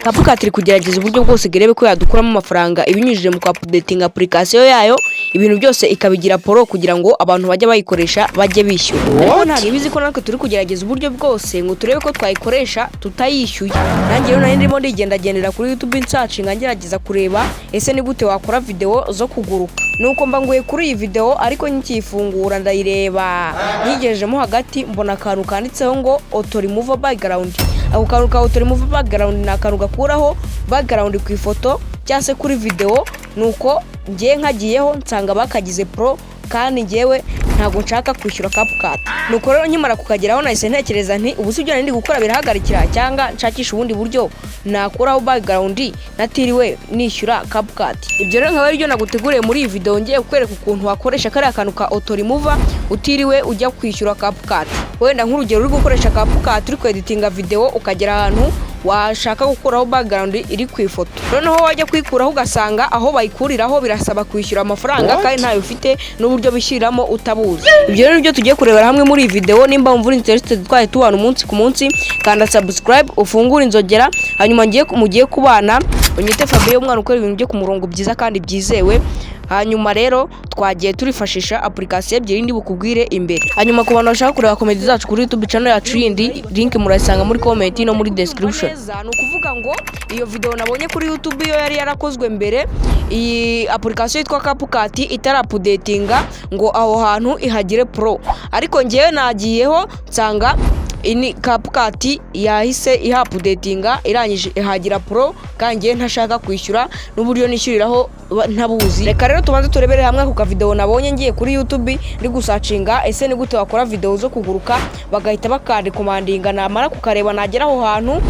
CapCut iri kugerageza uburyo bwose irebe ko yadukuramo amafaranga ibinyujije mu updating application yayo, ibintu byose ikabigira pro kugira ngo abantu bajye bayikoresha bajye bishyura. Ariko ntabwo ibizi ko natwe turi kugerageza uburyo bwose ngo turebe ko twayikoresha tutayishyuye. Nanjye rero nari ndimo ndigendagendera kuri YouTube nsacinga ngerageza kureba ese ni gute wakora video zo kuguruka. Nuko mba nguye kuri iyi video ariko nkifungura ndayireba yigejemo hagati mbona akantu kanditseho ngo auto remove background. Ako kantu ka auto remove background na kantu gakuraho background ku ifoto cyase kuri video, nuko ngiye nkagiyeho nsanga bakagize pro kandi ngewe ntago nshaka kwishyura CapCut. Nuko rero nkimara kukageraho nahise ntekereza nti ubu sibyo ndi gukora birahagarikira cyangwa nshakisha ubundi buryo nakuraho background natiriwe nishyura CapCut. Ibyo rero nkaba aribyo naguteguriye muri iyi video ngiye kukwereka ukuntu wakoresha kari akantu ka auto remove utiriwe ujya kwishyura CapCut. Wenda nk'urugero uri gukoresha CapCut uri kweditinga video ukagera ahantu washaka gukuraho background iri ku ifoto, noneho wajya kwikuraho ugasanga aho bayikuriraho birasaba kwishyura amafaranga kandi ntayo ufite n'uburyo bishyiramo utabuzi. Ibyo rero nibyo tugiye kurebera hamwe muri iyi video. Nimba umvura interested twaye tubana umunsi ku munsi, kanda subscribe ufungure inzogera, hanyuma mugiye kubana unyite Fabio umwana ukora ibintu byo ku murongo byiza kandi byizewe. Hanyuma rero twagiye turifashisha application ebyiri ndi bukubwire imbere. Hanyuma ku bantu bashaka kureba comedy zacu kuri YouTube channel yacu yindi, link murayisanga muri comment no muri description. Ni ukuvuga ngo iyo video nabonye kuri YouTube yo yari yarakozwe mbere, iyi application yitwa CapCut itarapudatinga ngo aho hantu ihagire pro, ariko ngewe nagiyeho nsanga ini CapCut yahise ihapudatinga irangije ihagira pro kandi ntashaka kwishyura n'uburyo nishyuriraho ntabuzi. Reka rero tubanze turebere hamwe ku video nabonye ngiye kuri YouTube ndi gusacinga ese ni gute wakora video zo kuguruka bagahita bakadikomandinga, namara kukareba nagera aho hantu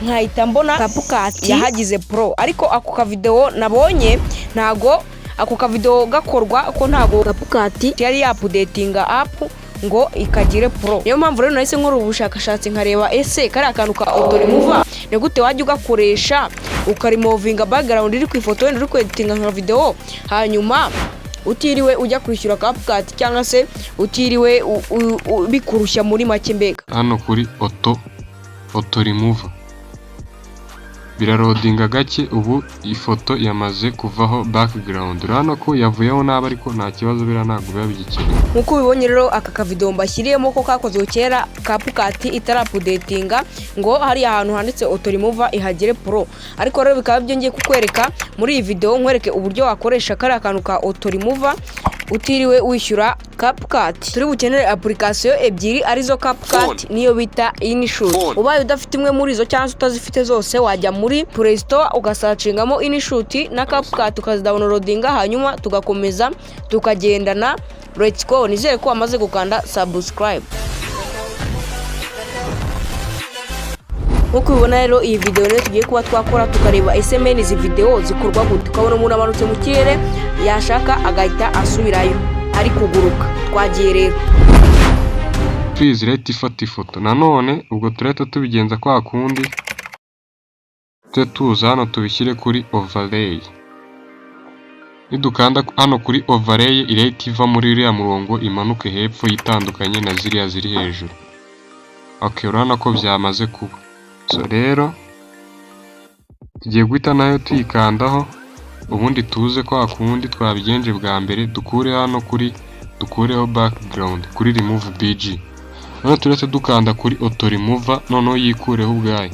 nkahita mbona CapCut yahagize pro. Ariko ako video nabonye ntago ako video gakorwa ko ntago CapCut yari yapudatinga app ngo ikagire pro. Niyo mpamvu rero nahise nkora ubushakashatsi nkareba ese kari akantu ka auto remove ni gute wajya ugakoresha ukarimovinga background iri ku ifoto wenda uri kweditinga nka video, hanyuma utiriwe ujya kwishyura CapCut cyangwa se utiriwe bikurushya muri make. Mbega hano kuri auto remove birarodinga gake, ubu ifoto yamaze kuvaho background. Urabona ko yavuyeho nabi ariko nta kibazo bira ntago biba bigikenewe. Nkuko ubibonye rero aka video mbashyiriyemo ko kakozwe kera CapCut itarapudatinga ngo hari ahantu handitse auto remove ihagire pro, ariko rero bikaba byongeye kukwereka muri iyi video nkwereke uburyo wakoresha kari akantu ka auto remove utiriwe wishyura CapCut. Turi bukenere application ebyiri arizo CapCut niyo bita InShot. Ubaye udafite imwe muri izo cyangwa utazifite zose wajya muri Play Store ugasacingamo InShot na CapCut ukazidownloadinga, hanyuma tugakomeza tukagendana. Let's go. Nizere ko wamaze gukanda subscribe. Nkuko ubibona rero iyi video rero tugiye kuba twakora tukareba SMN izi video zikorwa gute. Tukabona umuntu amanutse mu kirere yashaka agahita asubirayo ari kuguruka. Twagiye rero. Please let ifata ifoto. Nanone ubwo tureta tubigenza kwa kundi tuza hano tubishyire kuri overlay. Nidukanda hano kuri overlay irahita iva muri iriya murongo imanuke hepfo yitandukanye na ziriya ziri hejuru. Okay, urabona ko byamaze kuba. So rero tugiye guhita nayo tuyikandaho, ubundi tuze kwa kundi twabigenje bwa mbere dukure hano dukureho background kuri remove bg. None turetse dukanda kuri auto remove noneho yikureho ubwayo.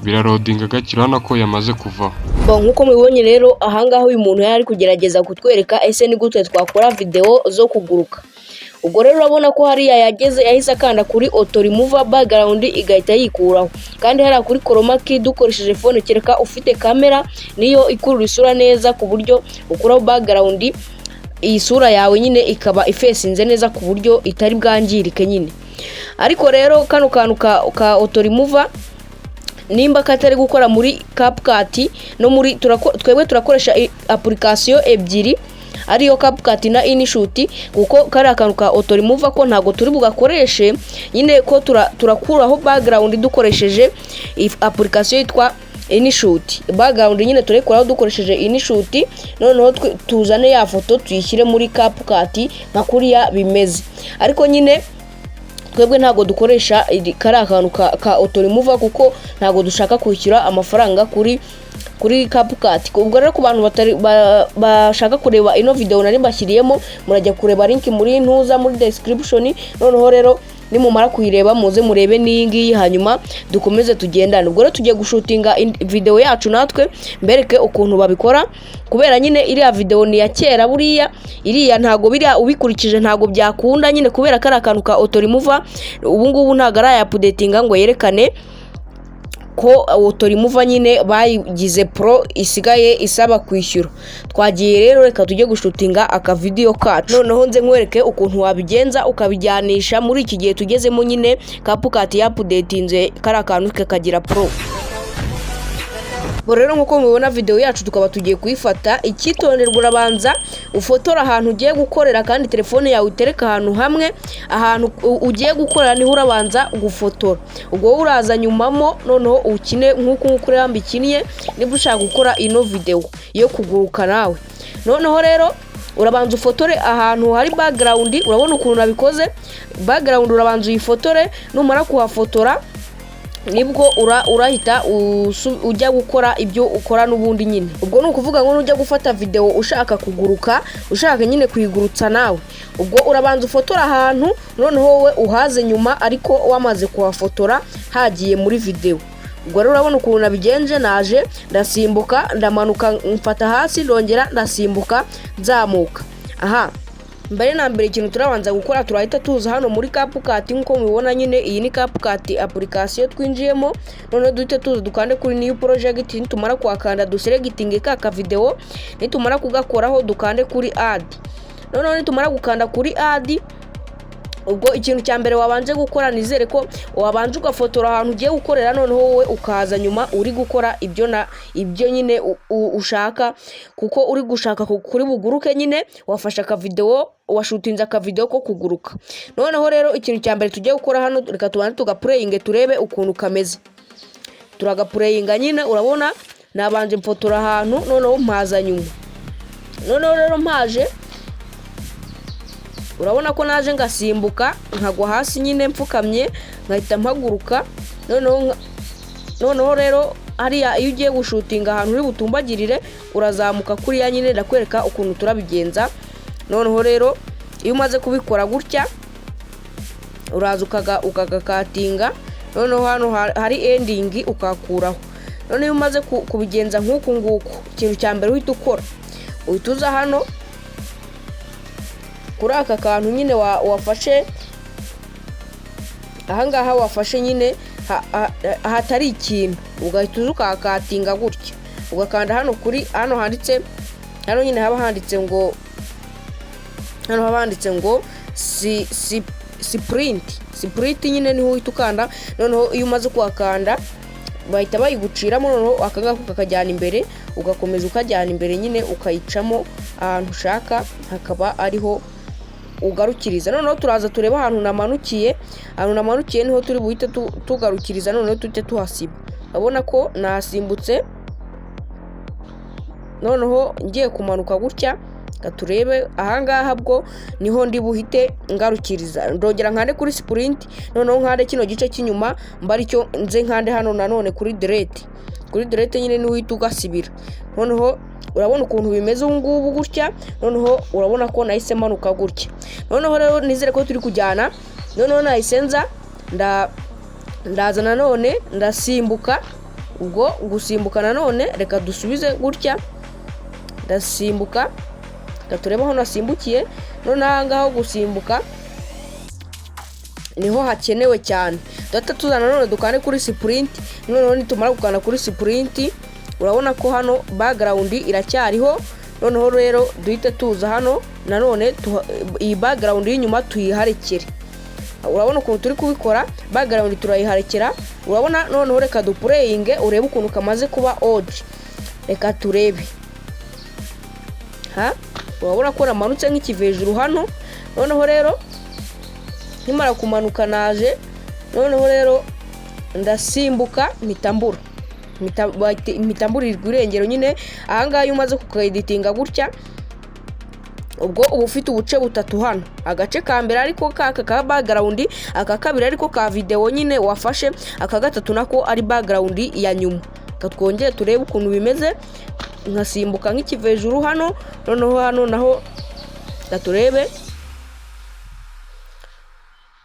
Birarodinga gake, urabona ko yamaze kuvaho. Nkuko mubibonye rero ahangaho uyu muntu yari kugerageza kutwereka ese ni gute twakora video zo kuguruka. Ubwo rero urabona ko hariya yahise akanda kuri auto remove background igahita yikuraho, kandi hari kuri chroma key dukoresheje phone kereka ufite kamera niyo ikurura isura neza ku buryo ukuraho background iyi sura yawe nyine ikaba ifesinze neza ku buryo itari bwangirike nyine. Ariko rero kano kantu ka auto remove nimba katari gukora muri CapCut no muri twebwe turakoresha application ebyiri ariyo CapCut na InShot, kuko kari akantu ka auto remove ko ntago turi bugakoreshe nyine ko turakuraho background dukoresheje application yitwa InShot. Background nyine turekuraho dukoresheje InShot, noneho tuzane ya foto tuyishyire muri CapCut nka kuriya bimeze. Ariko nyine twebwe ntago dukoresha kari akantu ka auto remove kuko ntago dushaka kwishyura amafaranga kuri CapCut. Ubwo rero ku bantu bashaka kureba ino video nari mbashyiriyemo, murajya kureba link muri ntuza muri description, noneho rero nimumara kuyireba muze murebe n'iyingiyi, hanyuma dukomeze tugendane. Ubwo rero tugiye gushutinga video yacu natwe mbereke ukuntu babikora, kubera nyine iriya video ni ya kera, buriya iriya ntago biriya ubikurikije ntago byakunda nyine, kubera kari akantu ka auto remove ubu ngubu ntago ari updatinga ngo yerekane ko auto remove nyine bayigize pro isigaye isaba kwishyura. Twagiye rero reka tujye gushutinga aka video kacu, noneho nze nkwereke ukuntu wabigenza ukabijyanisha muri iki gihe tugezemo nyine CapCut updatinze kari akantu kakagira pro. Rero nkuko mubibona video yacu tukaba tugiye kuyifata. Icyitonderwa, urabanza ufotora ahantu ugiye gukorera kandi telefone yawe utereka ahantu hamwe, ahantu ugiye gukorera niho urabanza gufotora. Ubwo uraza nyumamo noneho ukine nkuko ukureba mbikiniye niba ushaka gukora ino video yo kuguruka nawe. Noneho rero urabanza ufotore ahantu hari background, urabona ukuntu nabikoze. Background urabanza uyifotore, numara kuhafotora nibwo urahita ujya gukora ibyo ukora n'ubundi nyine. Ubwo ni ukuvuga ngo nujya gufata video ushaka kuguruka, ushaka nyine kuyigurutsa nawe, ubwo urabanza ufotora ahantu, noneho wowe uhaze nyuma ariko wamaze kuhafotora hagiye muri video. Ubwo rero urabona ukuntu nabigenje, naje ndasimbuka ndamanuka mfata hasi, ndongera ndasimbuka nzamuka. Aha, mbere na mbere ikintu turabanza gukora, turahita tuza hano muri CapCut nkuko mubibona nyine iyi ni CapCut application twinjiyemo. None duhita tuza dukande kuri new project, nitumara kuhakanda duselectinge ka video, nitumara kugakoraho dukande kuri add. None nitumara gukanda kuri add, ubwo ikintu cya mbere wabanje gukora, nizere ko wabanje ugafotora ahantu ugiye gukorera, noneho wowe ukaza nyuma uri gukora ibyo nyine ushaka, kuko uri gushaka kuri buguruke nyine wafasha aka video, washutinze aka video ko kuguruka. Noneho rero ikintu cya mbere tugiye gukora hano, reka tubanze tugaplayinge turebe ukuntu kameze. Turagaplayinga nyine, urabona nabanje mfotora ahantu, noneho mpaza nyuma. Noneho rero mpaje, urabona ko naje ngasimbuka nkagwa hasi nyine mfukamye, ngahita mpaguruka. Noneho rero hariya iyo ugiye gushutinga ahantu uri butumbagirire, urazamuka kuri ya nyine ndakwereka ukuntu turabigenza. Noneho rero iyo umaze kubikora gutya, uraza ukagakatinga, noneho hano hari ending ukakuraho. Noneho iyo umaze kubigenza nk'uku nguku, ikintu cya mbere uhita ukora, uhita uza hano kuri aka kantu nyine wafashe ahangaha, wafashe nyine hatari ikintu, ugahita uza ukakatinga gutya, ugakanda hano kuri hano handitse, hano nyine haba handitse ngo, hano haba handitse ngo sprint nyine niho uhita ukanda. Noneho iyo umaze kuhakanda bahita bayiguciramo, noneho akangaka kakajyana imbere, ugakomeza ukajyana imbere nyine ukayicamo ahantu ushaka, hakaba ariho ugarukiriza. Noneho turaza tureba ahantu namanukiye, niho turi buhite tugarukiriza, noneho tujye tuhasiba. Urabona ko nasimbutse, noneho ngiye kumanuka gutya, turebe ahangaha bwo niho ndi buhite ngarukiriza. Ndongera nkande kuri sprint, noneho nkande kino gice cy'inyuma mbari cyo nze nkande hano nanone kuri delete nyine niho uhita ugasibira. Noneho urabona ukuntu bimeze ubu ngubu gutya, noneho urabona ko nahise manuka gutya. Noneho rero nizere ko turi kujyana. Noneho nahisenza ndaza nanone ndasimbuka. Ubwo gusimbuka nanone reka dusubize gutya, ndasimbuka, turebe aho nasimbukiye. Noneho ahangaho gusimbuka niho hakenewe cyane. Data tuzana nanone dukane kuri sprint. Noneho nitumara gukanda kuri sprint, urabona ko hano background iracyariho. Noneho rero duhite tuza hano nanone iyi background y'inyuma tuyiharekere. Urabona ukuntu turi kubikora, background turayiharekera. Urabona noneho reka duplayinge urebe ukuntu kamaze kuba odd. Reka turebe. Urabona ko namanutse nk'ikivejuru hano. Noneho rero nkimara kumanuka naje, noneho rero ndasimbuka mitamburirwa irengero nyine. Ahangaha iyo umaze kukaeditinga gutya, ubwo uba ufite ubuce butatu hano, agace ka mbere ariko ka background, aka kabiri ariko ka video nyine wafashe, aka gatatu nako ari background ya nyuma. Twongere turebe ukuntu bimeze, nkasimbuka nk'ikiva hejuru hano, noneho hano naho turebe,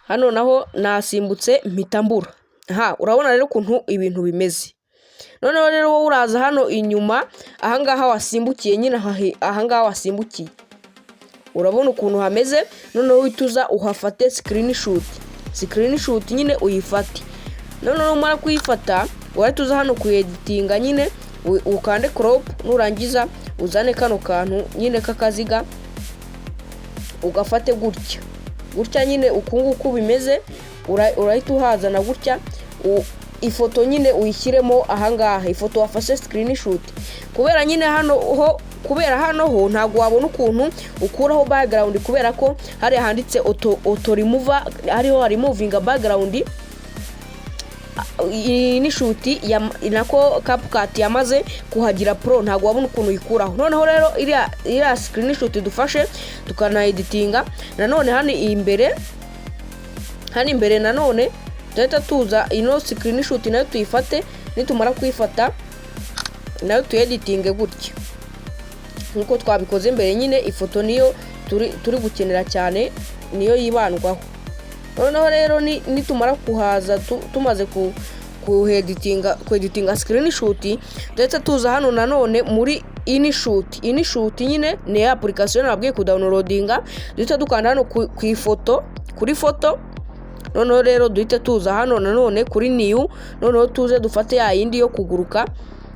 hano naho nasimbutse mpitambura. Urabona rero ukuntu ibintu bimeze. Noneho rero wowe uraza hano inyuma, ahangaha wasimbukiye nyine, ahangaha wasimbukiye, urabona ukuntu hameze. Noneho uhituza uhafate screenshot nyine uyifate. Noneho umara kuyifata urahituza hano kuyeditinga nyine, ukande crop, nurangiza uzane kano kantu nyine kakaziga ugafate gutya nyine ukunguku bimeze. Urahita uhazana gutya, ifoto nyine uyishyiremo ahangaha, ifoto wafashe screenshot. Kubera nyine hano ho ntabwo wabona ukuntu ukuraho background, kubera ko hari handitse auto remover, hariho removing background. Iyi ni shoot nako CapCut yamaze kuhagira pro, ntabwo wabona ukuntu uyikuraho. Noneho rero iriya screenshot dufashe tukana editinga nanone hano imbere nanone tuhita tuza ino screenshot nayo tuyifate. Nitumara kuyifata nayo tuyeditinge gutya nkuko twabikoze imbere nyine. Ifoto niyo turi gukenera cyane, niyo yibandwaho. Noneho rero nitumara kuhaza tumaze kweditinga screenshot, tuhita tuza hano nanone muri InShoot nyine ni application nabwiye ku downloadinga. Duhita dukanda hano kuri foto. Noneho rero duhita tuza hano nanone kuri new, noneho tuze dufate ya yindi yo kuguruka,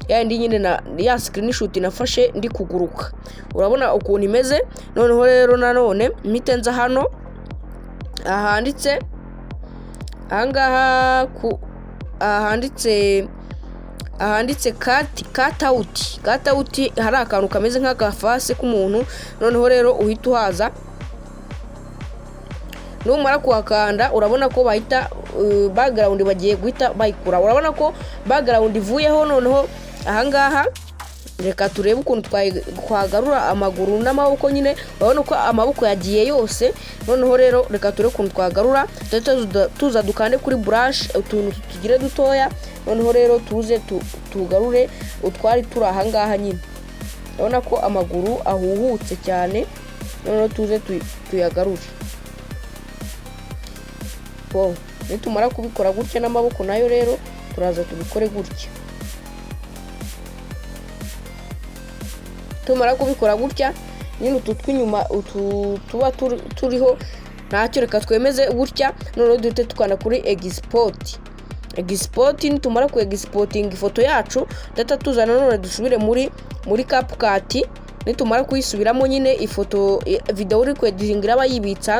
ya yindi nyine ya screenshot nafashe ndi kuguruka. Urabona ukuntu imeze. Noneho rero nanone mitenza hano ahanditse ahangaha ahanditse cut out, hari akantu kameze nk'agafase k'umuntu. Noneho rero uhita uhaza, numara kuhakanda urabona ko bahita background bagiye guhita bayikura. Urabona ko background ivuyeho. Noneho ahangaha reka turebe ukuntu twagarura amaguru n'amaboko nyine. Urabona ko amaboko yagiye yose. Noneho rero reka turebe ukuntu twagarura, tuza dukande kuri brush, utuntu tugire dutoya. Noneho rero tuze tugarure utwari turi ahangaha nyine. Urabona ko amaguru ahuhutse cyane. Noneho tuze tuyagarure. Nitumara kubikora gutya n'amaboko nayo rero turaza tubikore gutya. Tumara kubikora gutya nyine utu tw'inyuma tuba turiho ntacyo, reka twemeze gutya. Noneho duhite tukanda kuri export. Nitumara ku exporting ifoto yacu data tuzana none dusubire muri CapCut. Nitumara kuyisubiramo nyine ifoto video uri kweditinga iraba yibitsa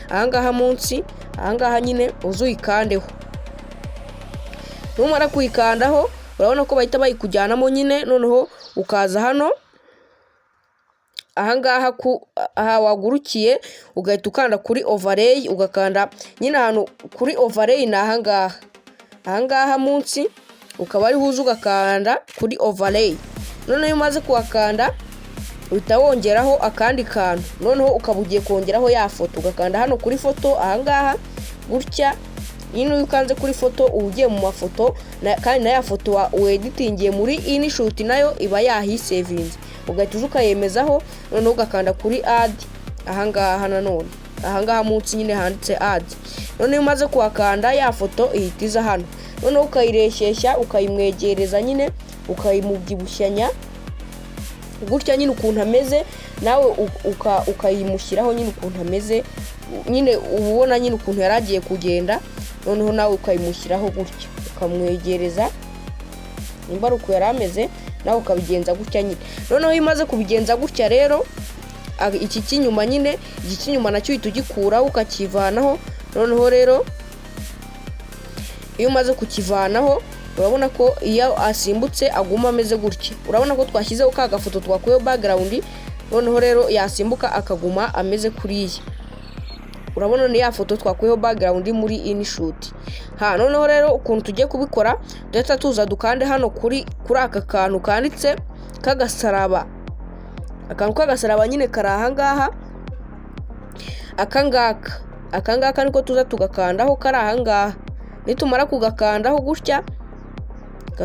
ahangaha munsi, ahangaha nyine uzuyikandeho. Numara kuyikandaho urabona ko bahita bayikujyanamo nyine. Noneho ukaza hano ahangaha aha wagurukiye ugahita ukanda kuri overlay, ugakanda nyine ahantu kuri overlay ni ahangaha munsi, ukaba ari huza ugakanda kuri overlay. Noneho umaze kuhakanda uhita wongeraho akandi kantu. Noneho ukaba ugiye kongeraho ya foto, ugakanda hano kuri foto ahangaha gutya. Iyo ukanze kuri foto ugiye mu mafoto, kandi na ya foto weditingiye muri InShoot nayo iba yahisevinze, ugahita ukayemezaho. Noneho ugakanda kuri add ahangaha nanone, ahangaha munsi nyine handitse add. Noneho umaze kuhakanda ya foto ihitiza hano. Noneho ukayireshyeshya, ukayimwegereza nyine, ukayimubyibushyanya gutya nyine ukuntu ameze, nawe ukayimushyiraho nyine ukuntu ameze nyine, ubona nyine ukuntu yaragiye kugenda. Noneho nawe ukayimushyiraho gutya, ukamwegereza nimba uko yarameze, nawe ukabigenza gutya nyine. Noneho imaze kubigenza gutya rero, iki kinyuma nyine, iki kinyuma nacyo uhita ugikuraho ukakivanaho. Noneho rero iyo umaze kukivanaho urabona ko iyo asimbutse aguma ameze gutya. Urabona ko twashyizeho ka gafoto twakuyeho background. Noneho rero yasimbuka akaguma ameze kuriya. Urabona ni ya foto twakuyeho background muri InShoot. Noneho rero ukuntu tugiye kubikora, data tuza dukande hano kuri aka kantu kanditse kagasaraba akantu k'agasaraba nyine kari ahangaha, akangaka niko tuza tugakandaho kari ahangaha. Nitumara kugakandaho gutya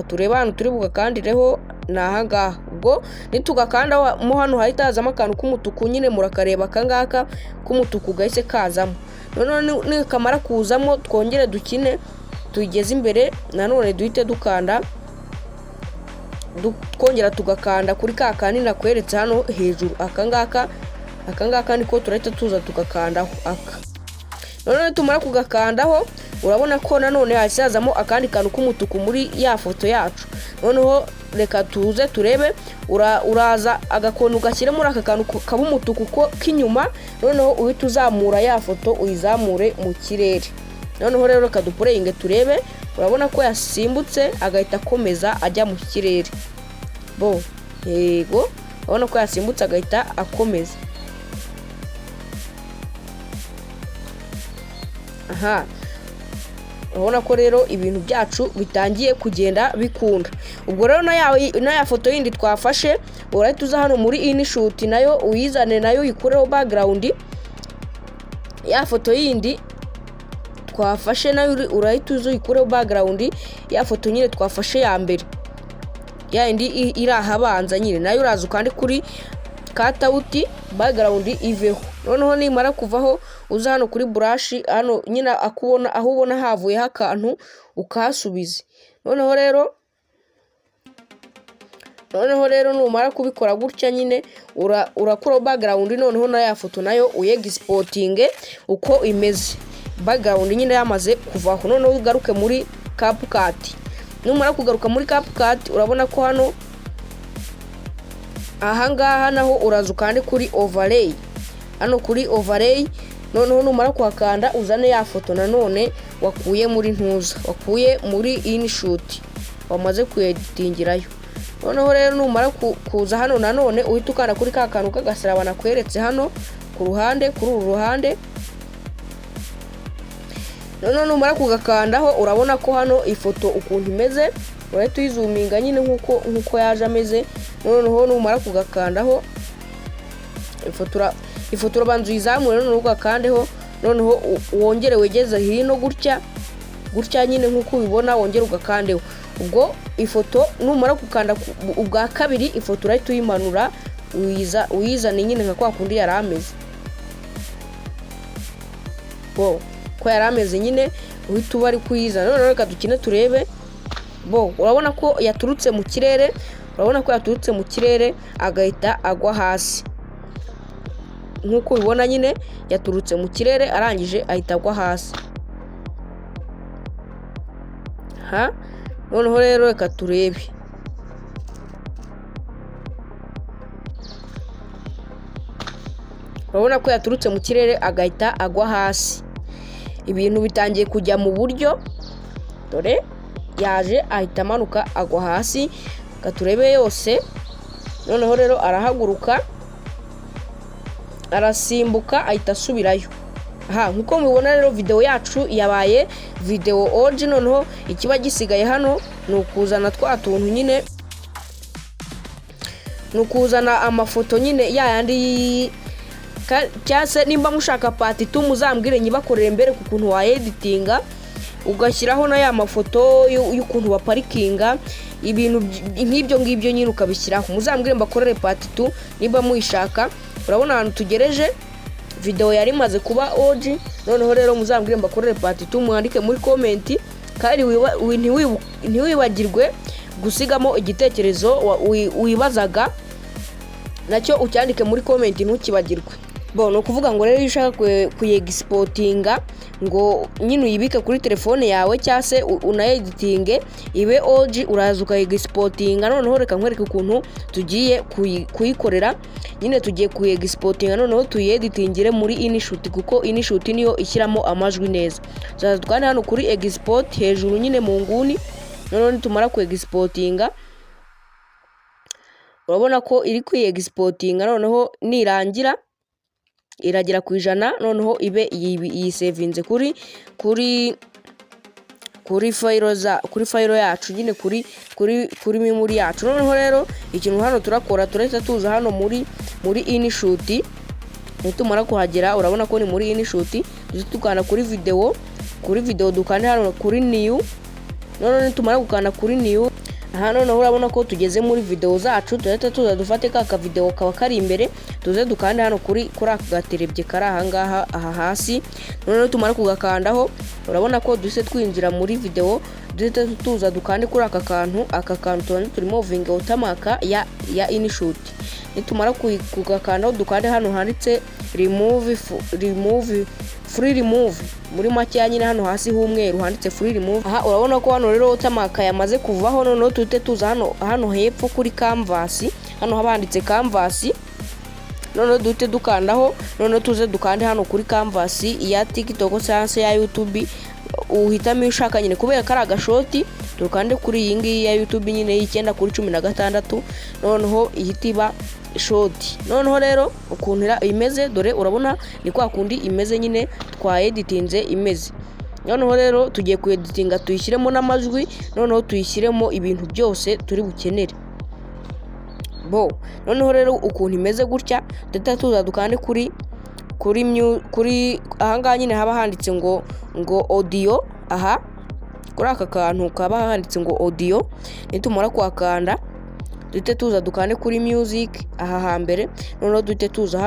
tureba ahantu turi bugakandireho ni ahangaha. Ubwo nitugakandaho mo hano hahita hazamo akantu k'umutuku nyine murakareba, akangaka k'umutuku gahise kazamo. Noneho nikamara kuzamo twongere dukine tuyigeze imbere, nanone duhite dukanda, twongera tugakanda kuri ka kandi nakweretse hano hejuru. Akangaka niko turahita tuza tugakandaho aka. Noneho tumara kugakandaho urabona ko nanone hasazamo akandi kantu k'umutuku muri ya foto yacu. Noneho reka tuze turebe, uraza agakoni ugashyire muri aka kantu kaba umutuku ko k'inyuma, noneho uhita uzamura ya foto uyizamure mu kirere. Noneho rero reka dupureyinge turebe, urabona ko yasimbutse agahita akomeza ajya mu kirere. Yego, urabona ko yasimbutse agahita akomeza. Urabona ko rero ibintu byacu bitangiye kugenda bikunda. Ubwo rero na ya foto yindi twafashe urahita uza hano muri InShot nayo uyizane, nayo uyikureho background. Ya foto yindi twafashe nayo urahita uza uyikureho background, ya foto nyine twafashe ya mbere, ya indi iri ahabanza nyine, nayo uraza ukandi kuri cutout background iveho. Noneho nimara kuvaho uza hano kuri brush, hano nyine aho ubona havuyeho akantu ukahasubiza. Noneho rero numara kubikora gutya nyine urakuraho background. Noneho na ya foto nayo uyexportinge uko imeze, background nyine yamaze kuvaho. Noneho ugaruke muri CapCut. Numara kugaruka muri CapCut urabona ko hano ahangaha naho uraza ukande kuri overlay, hano kuri overlay. Noneho numara kuhakanda uzane ya foto nanone wakuye muri InShot wamaze kueditingirayo. Noneho rero numara kuza hano nanone uhita ukanda kuri ka kantu k'agasaraba nakweretse hano ku ruhande, kuri uru ruhande. Noneho numara kugakandaho urabona ko hano ifoto ukuntu imeze, urahita uyizuminga nyine nkuko yaje ameze. Noneho numara kugakandaho ifoto urabanza uyizamure, noneho ugakandeho, noneho wongere wegeze hino gutya nyine nkuko ubibona, wongere ugakandeho. Ubwo ifoto numara gukanda ubwa kabiri ifoto urahita uyimanura uyizane nyine nka kwa kundi yari ameze. Ko yari ameze nyine uhita uba ari kuyizana. Noneho reka dukine turebe. Urabona ko yaturutse mu kirere, agahita agwa hasi nkuko ubibona nyine, yaturutse mu kirere arangije ahita agwa hasi. Noneho rero reka turebe. Urabona ko yaturutse mu kirere agahita agwa hasi. Ibintu bitangiye kujya mu buryo, dore yaje ahita amanuka agwa hasi. Reka turebe yose. Noneho rero arahaguruka, arasimbuka ahita asubirayo. Nkuko mubibona rero video yacu yabaye video OG. Noneho ikiba gisigaye hano ni ukuzana twa tuntu nyine, ni ukuzana amafoto nyine yayandi. Cyase nimba mushaka part 2 muzambwire nyibakorere mbere ku kuntu wa editinga ugashyiraho na ya mafoto y'ukuntu wa parikinga, ibintu nk'ibyo ngibyo nyine ukabishyiraho. Muzambwire mbakorere part 2 nimba muyishaka. Urabona ahantu tugereje, video yari imaze kuba OG. Noneho rero muzambwire mbakorere part 2, mwandike muri comment, kandi ntiwibagirwe gusigamo igitekerezo wibazaga, nacyo ucyandike muri comment ntukibagirwe. No kuvuga ngo rero iyo ushaka kuyegisportinga ngo nyine uyibike kuri telefone yawe cyangwa se unaeditinge ibe OG, uraza ukayegisportinga. Noneho reka nkwereke ukuntu tugiye kuyikorera. Nyine tugiye kuyegisportinga, noneho tuyeditingire muri InShot, kuko InShot niyo ishyiramo amajwi neza. Zaza twande hano kuri export hejuru nyine mu nguni. Noneho nitumara kuyegisportinga urabona ko iri kuyegisportinga. Noneho nirangira iragera ku 100, noneho ibe yisevinze kuri kuri file yacu nyine kuri memory yacu. Noneho rero ikintu hano turakora turahita tuza hano muri InShot. Nitumara kuhagera urabona ko ni muri InShot, tukanda kuri video dukande hano kuri new. None nitumara gukanda kuri new, aha noneho urabona ko tugeze muri video zacu. Turahita tuza dufate ka video kaba kari imbere, tuze dukande hano kuri aka gaterebye kari aha hasi. None tumara kugakandaho urabona ko duhise twinjira muri video, duhita tuza dukande kuri aka kantu turi moving watermark ya InShot. Nitumara kugakandaho dukande hano handitse remove free remove, muri make nyine hano hasi h'umweru handitse free remove. Aha urabona ko hano rero watermark yamaze kuvaho. Noneho tuhite tuza hano hepfo kuri canvas, hano habanditse canvas. Noneho duhite dukandaho, noneho tuze dukande hano kuri canvas ya TikTok cyangwa ya YouTube, uhitamo ushaka nyine kubera kari agashoti. Dukande kuri iyi ngiyi ya YouTube nyine y'9 kuri 16, noneho ihita iba shoti. Noneho rero ukuntu imeze, dore urabona ni kwa kundi imeze nyine twa editinze imeze. Noneho rero tugiye ku editinga tuyishyiremo n'amajwi, noneho tuyishyiremo ibintu byose turi bukenere. Noneho rero ukuntu imeze gutya, data tuza dukande kuri ahangaha nyine haba handitse ngo audio. Aha kuri aka kantu kaba handitse ngo audio, nitumara kwakanda duhite tuza dukande kuri music aha hambere. Noneho duhite tuza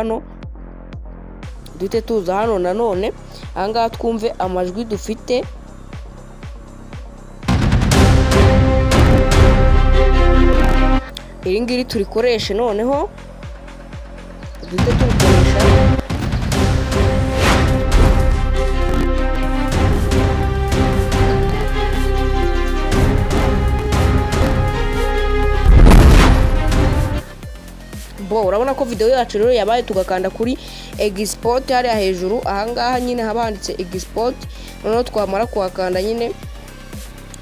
hano nanone ahangaha twumve amajwi dufite. Iri ngiri turikoreshe, noneho duhite turikoresha. Urabona ko video yacu rero yabaye, tugakanda kuri export hariya hejuru ahangaha nyine habanditse export. Noneho twamara kuhakanda nyine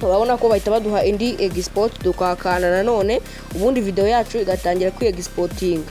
urabona ko bahita baduha indi export, tukakanda nanone ubundi video yacu igatangira kwi exporting.